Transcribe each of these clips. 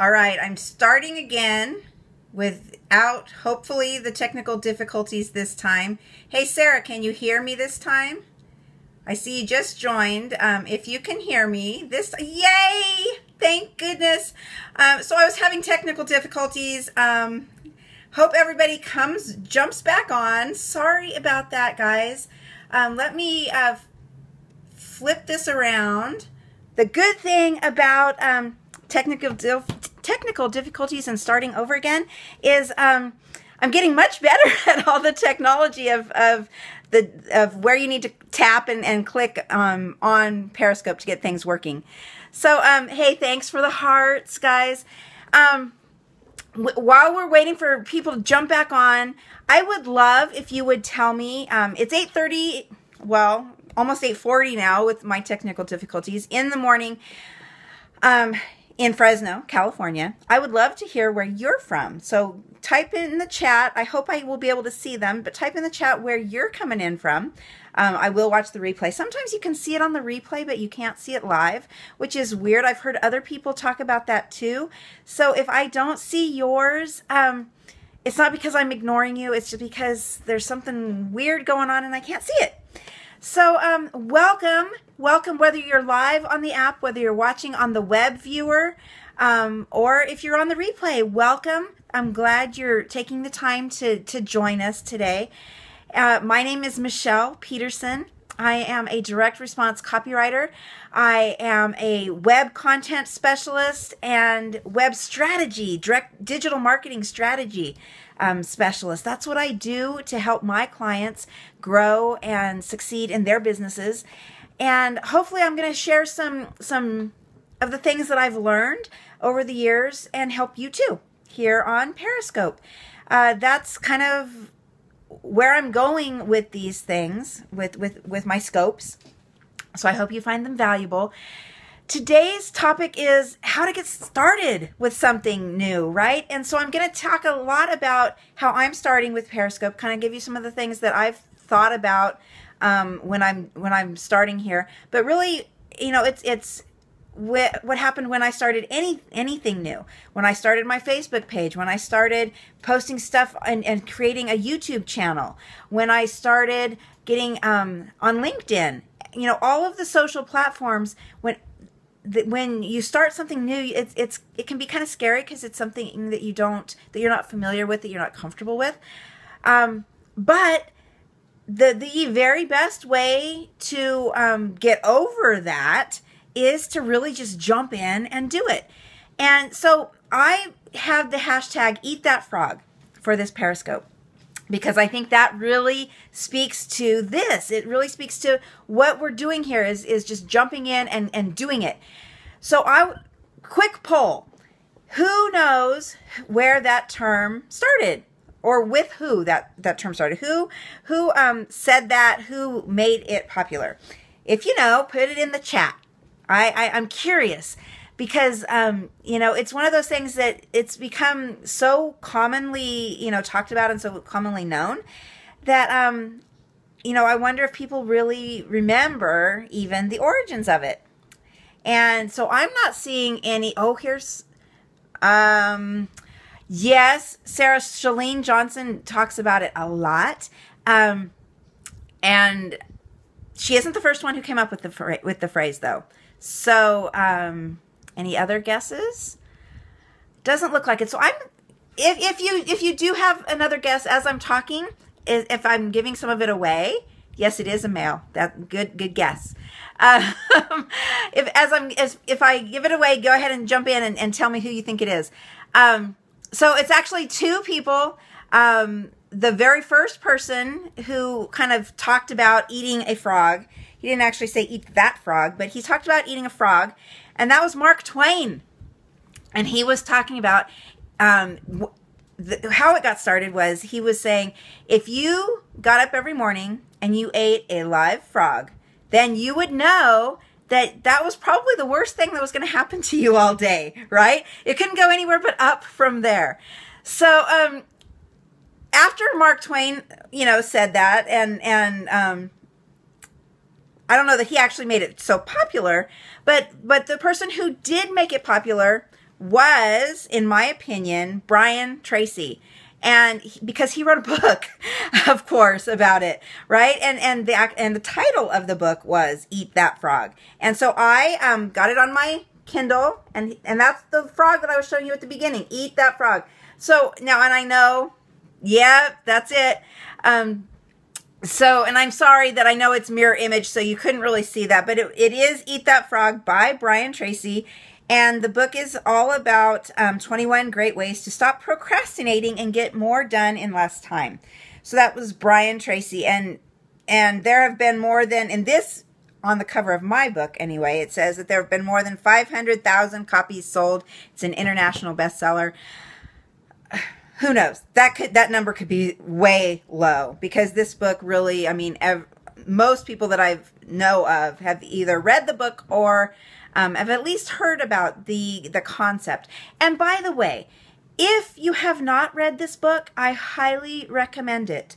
All right, I'm starting again without, hopefully, the technical difficulties this time. Hey, Sarah, can you hear me this time? I see you just joined. If you can hear me, yay! Thank goodness. So I was having technical difficulties. Hope everybody jumps back on. Sorry about that, guys. Let me flip this around. The good thing about technical difficulties and starting over again is I'm getting much better at all the technology of where you need to tap and click on Periscope to get things working. So hey, thanks for the hearts, guys. While we're waiting for people to jump back on, I would love if you would tell me, it's 8:30, well, almost 8:40 now with my technical difficulties in the morning in Fresno, California. I would love to hear where you're from. So type in the chat. I hope I will be able to see them, but type in the chat where you're coming in from. I will watch the replay. Sometimes you can see it on the replay, but you can't see it live, which is weird. I've heard other people talk about that too. So if I don't see yours, it's not because I'm ignoring you. It's just because there's something weird going on and I can't see it. So welcome, whether you're live on the app, whether you're watching on the web viewer, or if you're on the replay, welcome. I'm glad you're taking the time to join us today. My name is Michele Peterson. I am a direct response copywriter. I am a web content specialist and web strategy, direct digital marketing strategy specialist. That's what I do to help my clients grow and succeed in their businesses. And hopefully I'm going to share some of the things that I've learned over the years and help you too here on Periscope. That's kind of where I'm going with these things, with my scopes. So I hope you find them valuable. Today's topic is how to get started with something new, right? And so I'm going to talk a lot about how I'm starting with Periscope, kind of give you some of the things that I've thought about when I'm starting here. But really, you know, it's what happened when I started anything new, when I started my Facebook page, when I started posting stuff and creating a YouTube channel, when I started getting on LinkedIn, you know, all of the social platforms. When you start something new, it can be kind of scary because it's something that you're not familiar with, that you're not comfortable with. But the very best way to get over that is to really just jump in and do it. And so I have the hashtag #EatThatFrog for this Periscope, because I think that really speaks to this. It really speaks to what we're doing here is just jumping in and doing it. So quick poll. Who knows where that term started, or with who that term started? Who said that? Who made it popular? If you know, put it in the chat. I'm curious because, you know, it's one of those things that it's become so commonly, you know, talked about and so commonly known that, you know, I wonder if people really remember even the origins of it. And so I'm not seeing any, here's, yes, Sarah Shalene Johnson talks about it a lot. And she isn't the first one who came up with the phrase though. So, any other guesses? Doesn't look like it. So if you do have another guess as I'm talking, if I'm giving some of it away, yes, it is a male. That good guess. If I give it away, go ahead and jump in and tell me who you think it is. So it's actually two people. The very first person who kind of talked about eating a frog, he didn't actually say eat that frog, but he talked about eating a frog, and that was Mark Twain. And he was talking about how it got started was he was saying, if you got up every morning and you ate a live frog, then you would know that was probably the worst thing that was going to happen to you all day, right? It couldn't go anywhere but up from there. So after Mark Twain, you know, said that, and I don't know that he actually made it so popular, but the person who did make it popular was, in my opinion, Brian Tracy. And because he wrote a book, of course, about it, right? And the title of the book was Eat That Frog. And so I got it on my Kindle, and that's the frog that I was showing you at the beginning. Eat that frog. So now, and I know, yeah, that's it. So, and I'm sorry that I know it's mirror image, so you couldn't really see that, but it is Eat That Frog by Brian Tracy. And the book is all about 21 great ways to stop procrastinating and get more done in less time. So that was Brian Tracy. And there have been more than, in this, on the cover of my book anyway, it says that there have been more than 500,000 copies sold. It's an international bestseller. Who knows? That number could be way low, because this book really, I mean, most people that I know of have either read the book or have at least heard about the concept. And by the way, if you have not read this book, I highly recommend it.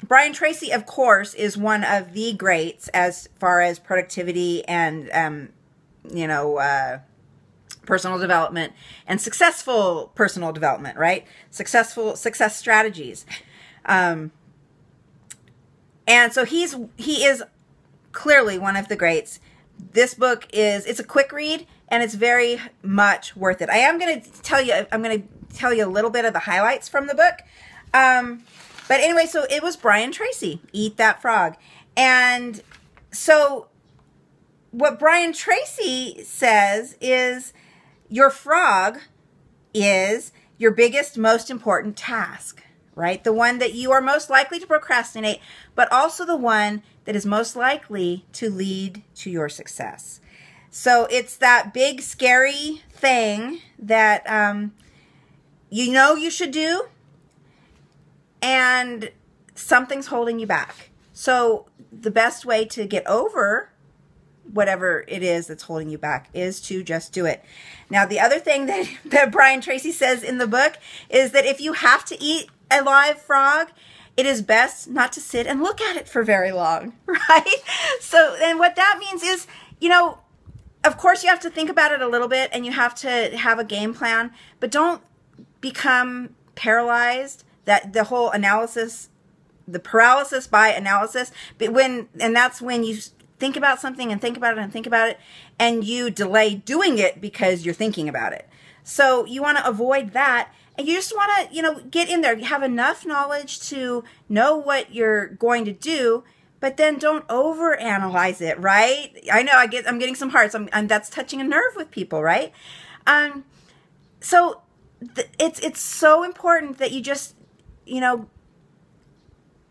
Brian Tracy, of course, is one of the greats as far as productivity and, personal development and successful personal development, right? Success strategies. And so he is clearly one of the greats. This book it's a quick read, and it's very much worth it. I'm going to tell you a little bit of the highlights from the book. But anyway, so it was Brian Tracy, Eat That Frog. And so what Brian Tracy says is your frog is your biggest, most important task, right? The one that you are most likely to procrastinate, but also the one that is most likely to lead to your success. So it's that big, scary thing that you know you should do, and something's holding you back. So the best way to get over whatever it is that's holding you back is to just do it. Now, the other thing that Brian Tracy says in the book is that if you have to eat a live frog, it is best not to sit and look at it for very long, right? So, and what that means is, of course you have to think about it a little bit, and you have to have a game plan, but don't become paralyzed. That the whole analysis, the paralysis by analysis, and that's when you think about something and think about it and think about it, and you delay doing it because you're thinking about it. So you want to avoid that, and you just want to, get in there, have enough knowledge to know what you're going to do, but then don't overanalyze it, right? I know I'm getting some hearts. That's touching a nerve with people, right? So it's so important that you just,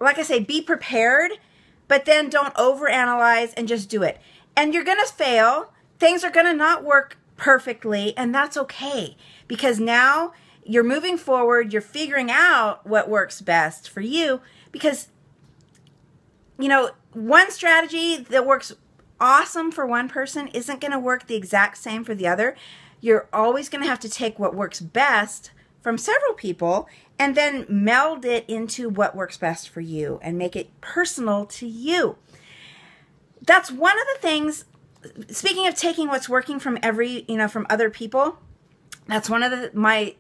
like I say, be prepared, but then don't overanalyze and just do it. And you're going to fail. Things are going to not work perfectly, and that's okay, because now you're moving forward. You're figuring out what works best for you, because, one strategy that works awesome for one person isn't going to work the exact same for the other. You're always going to have to take what works best from several people and then meld it into what works best for you and make it personal to you. That's one of the things, speaking of taking what's working from from other people, that's one of my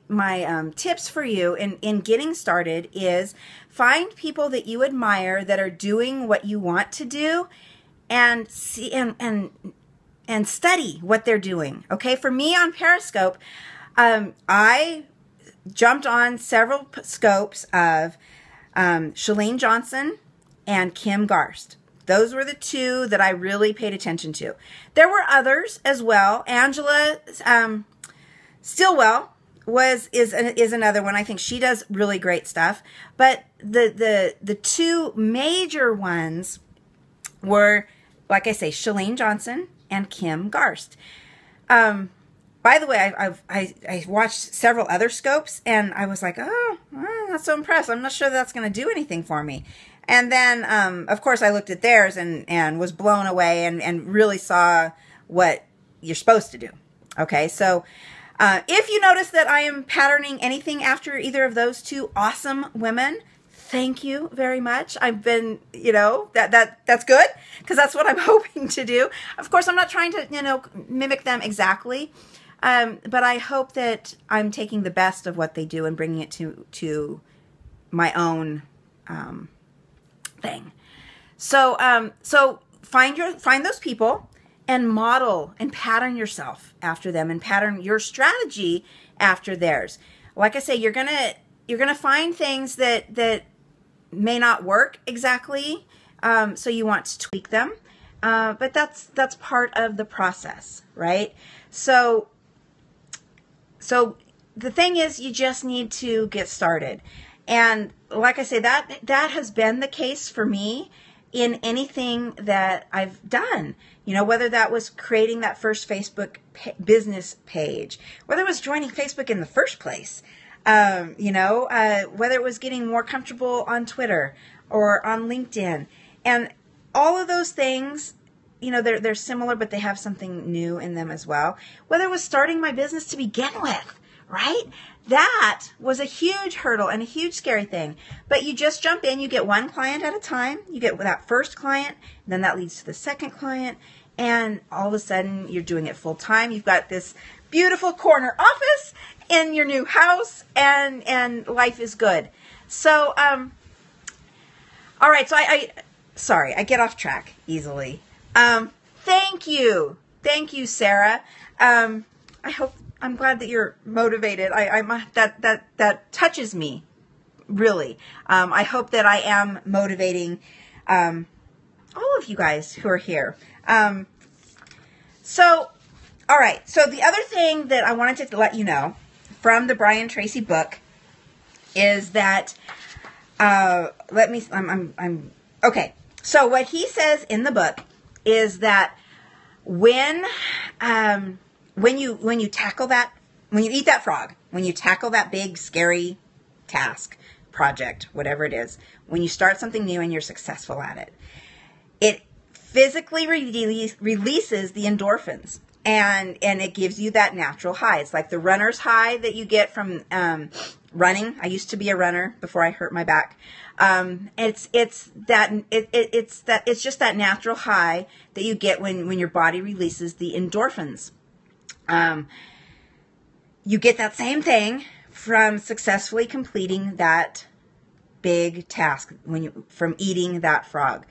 tips for you in getting started is find people that you admire that are doing what you want to do, and see and study what they're doing. Okay, for me on Periscope, I jumped on several scopes of Chalene Johnson and Kim Garst. Those were the two that I really paid attention to. There were others as well. Angela Stillwell is another one. I think she does really great stuff. But the two major ones were, like I say, Chalene Johnson and Kim Garst. By the way, I watched several other scopes, and I was like, oh, I'm not so impressed. I'm not sure that's going to do anything for me. And then, of course, I looked at theirs and was blown away and really saw what you're supposed to do. Okay, so if you notice that I am patterning anything after either of those two awesome women, thank you very much. I've been, that's good, because that's what I'm hoping to do. Of course, I'm not trying to, mimic them exactly. But I hope that I'm taking the best of what they do and bringing it to my own thing. So find those people and model and pattern yourself after them and pattern your strategy after theirs. Like I say, you're gonna find things that may not work exactly, so you want to tweak them, but that's part of the process, right? So the thing is, you just need to get started. And like I say, that has been the case for me in anything that I've done. You know, whether that was creating that first Facebook business page, whether it was joining Facebook in the first place, whether it was getting more comfortable on Twitter or on LinkedIn. And all of those things, you know, they're similar, but they have something new in them as well. Whether it was starting my business to begin with, right? That was a huge hurdle and a huge scary thing. But you just jump in, you get one client at a time, you get that first client, then that leads to the second client, and all of a sudden you're doing it full time. You've got this beautiful corner office in your new house, and life is good. So, all right, so sorry, I get off track easily. Thank you, Sarah. I'm glad that you're motivated. That touches me, really. I hope that I am motivating all of you guys who are here. So, all right. So the other thing that I wanted to let you know from the Brian Tracy book is that okay. So what he says in the book is that when you tackle that, when you eat that frog, when you tackle that big, scary task, project, whatever it is, when you start something new and you're successful at it, it physically releases the endorphins, and it gives you that natural high. It's like the runner's high that you get from running. I used to be a runner before I hurt my back. It's just that natural high that you get when your body releases the endorphins. You get that same thing from successfully completing that big task from eating that frog.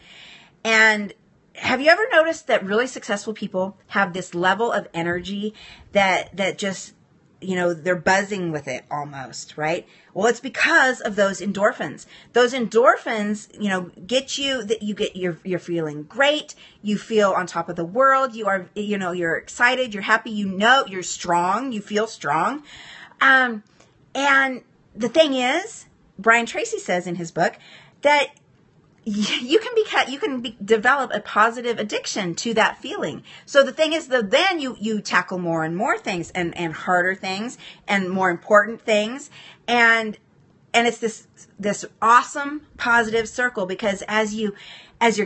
And have you ever noticed that really successful people have this level of energy that just, you know, they're buzzing with it almost, right? Well, it's because of those endorphins. Those endorphins, you know, you're feeling great. You feel on top of the world. You're excited. You're happy. You know, you're strong. You feel strong. And the thing is, Brian Tracy says in his book that you can develop a positive addiction to that feeling. So the thing is that then you tackle more and more things and harder things and more important things. And it's this awesome positive circle, because as you're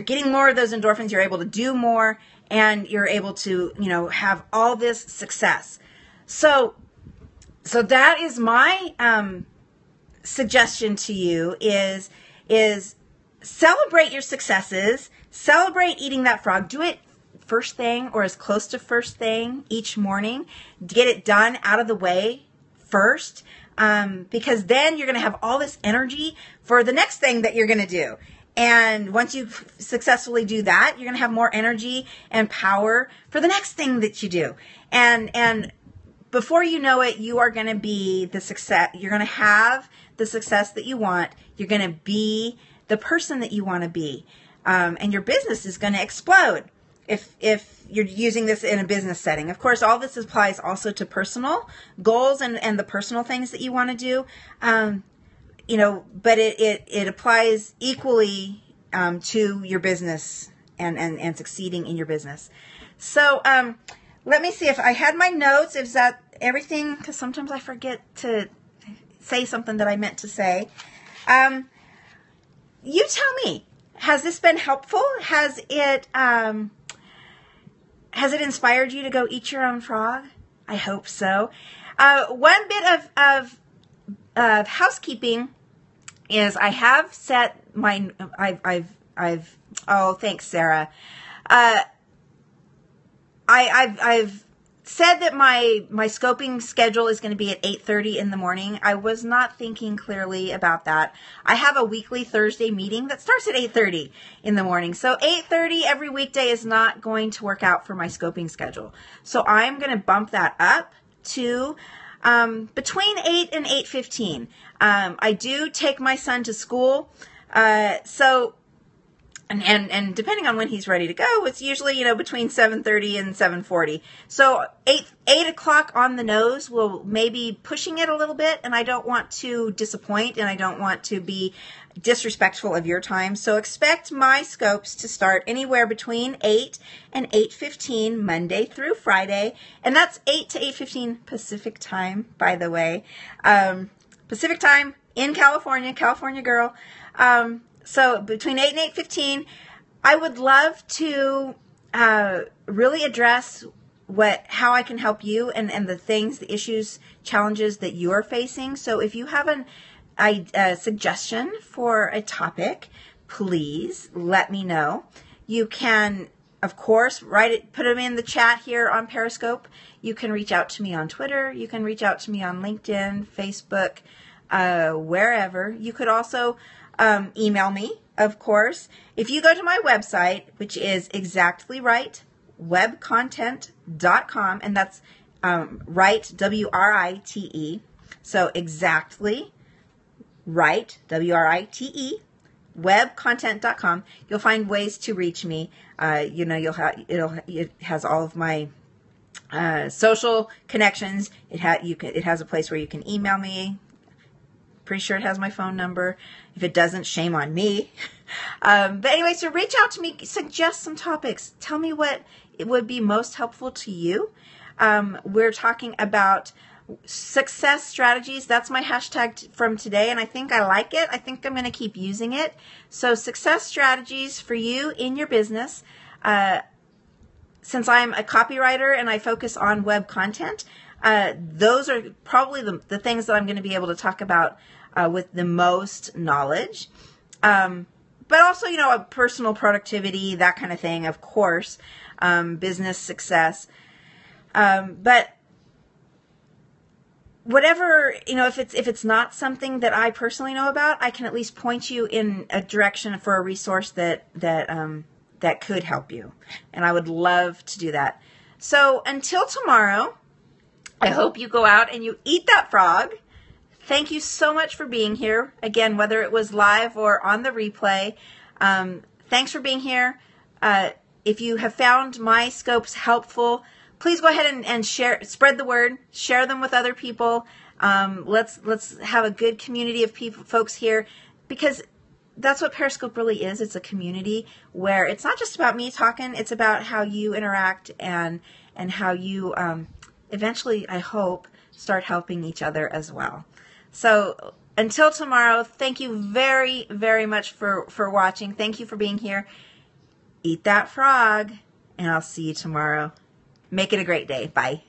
getting more of those endorphins, you're able to do more and you're able to, you know, have all this success. So that is my suggestion to you is celebrate your successes, celebrate eating that frog. Do it first thing or as close to first thing each morning. Get it done out of the way first, because then you're going to have all this energy for the next thing that you're going to do. And once you successfully do that, you're going to have more energy and power for the next thing that you do. And before you know it, you are going to be the success. You're going to have the success that you want. You're going to be the person that you want to be. And your business is going to explode if you're using this in a business setting. Of course, all this applies also to personal goals and the personal things that you want to do. But it applies equally to your business and succeeding in your business. So let me see if I had my notes. Is that everything? Because sometimes I forget to say something that I meant to say. You tell me, has this been helpful? Has it inspired you to go eat your own frog? I hope so. One bit of housekeeping is I have set my, oh, thanks, Sarah. I've said that my scoping schedule is going to be at 8:30 in the morning. I was not thinking clearly about that. I have a weekly Thursday meeting that starts at 8:30 in the morning. So 8:30 every weekday is not going to work out for my scoping schedule. So I'm going to bump that up to between 8 and 8:15. I do take my son to school. And depending on when he's ready to go, it's usually, between 7:30 and 7:40. So 8 o'clock on the nose will maybe pushing it a little bit, and I don't want to disappoint, and I don't want to be disrespectful of your time. So expect my scopes to start anywhere between 8 and 8:15 Monday through Friday, and that's 8 to 8:15 Pacific time, by the way. Pacific time in California girl. So between 8 and 8:15, I would love to really address how I can help you and the issues, challenges that you are facing. So if you have a suggestion for a topic, please let me know. You can, of course, put them in the chat here on Periscope. You can reach out to me on Twitter. You can reach out to me on LinkedIn, Facebook, wherever. You could also email me, of course. If you go to my website, which is exactlyrightwebcontent.com, and that's right, W-R-I-T-E. So exactly right, W-R-I-T-E, webcontent.com. You'll find ways to reach me. It has all of my social connections. It has a place where you can email me. Pretty sure it has my phone number. If it doesn't, shame on me. But anyway, so reach out to me, suggest some topics. Tell me what it would be most helpful to you. We're talking about success strategies. That's my hashtag from today, and I think I like it. I think I'm going to keep using it. So success strategies for you in your business. Since I'm a copywriter and I focus on web content, those are probably the things that I'm going to be able to talk about with the most knowledge. But also, personal productivity, that kind of thing, of course, business success. But whatever, if it's not something that I personally know about, I can at least point you in a direction for a resource that could help you. And I would love to do that. So until tomorrow, I hope you go out and you eat that frog. Thank you so much for being here. Again, whether it was live or on the replay, thanks for being here. If you have found my scopes helpful, please go ahead and spread the word, share them with other people. Let's have a good community of folks here, because that's what Periscope really is. It's a community where it's not just about me talking. It's about how you interact and how you eventually, I hope, start helping each other as well. So until tomorrow, thank you very, very much for watching. Thank you for being here. Eat that frog, and I'll see you tomorrow. Make it a great day. Bye.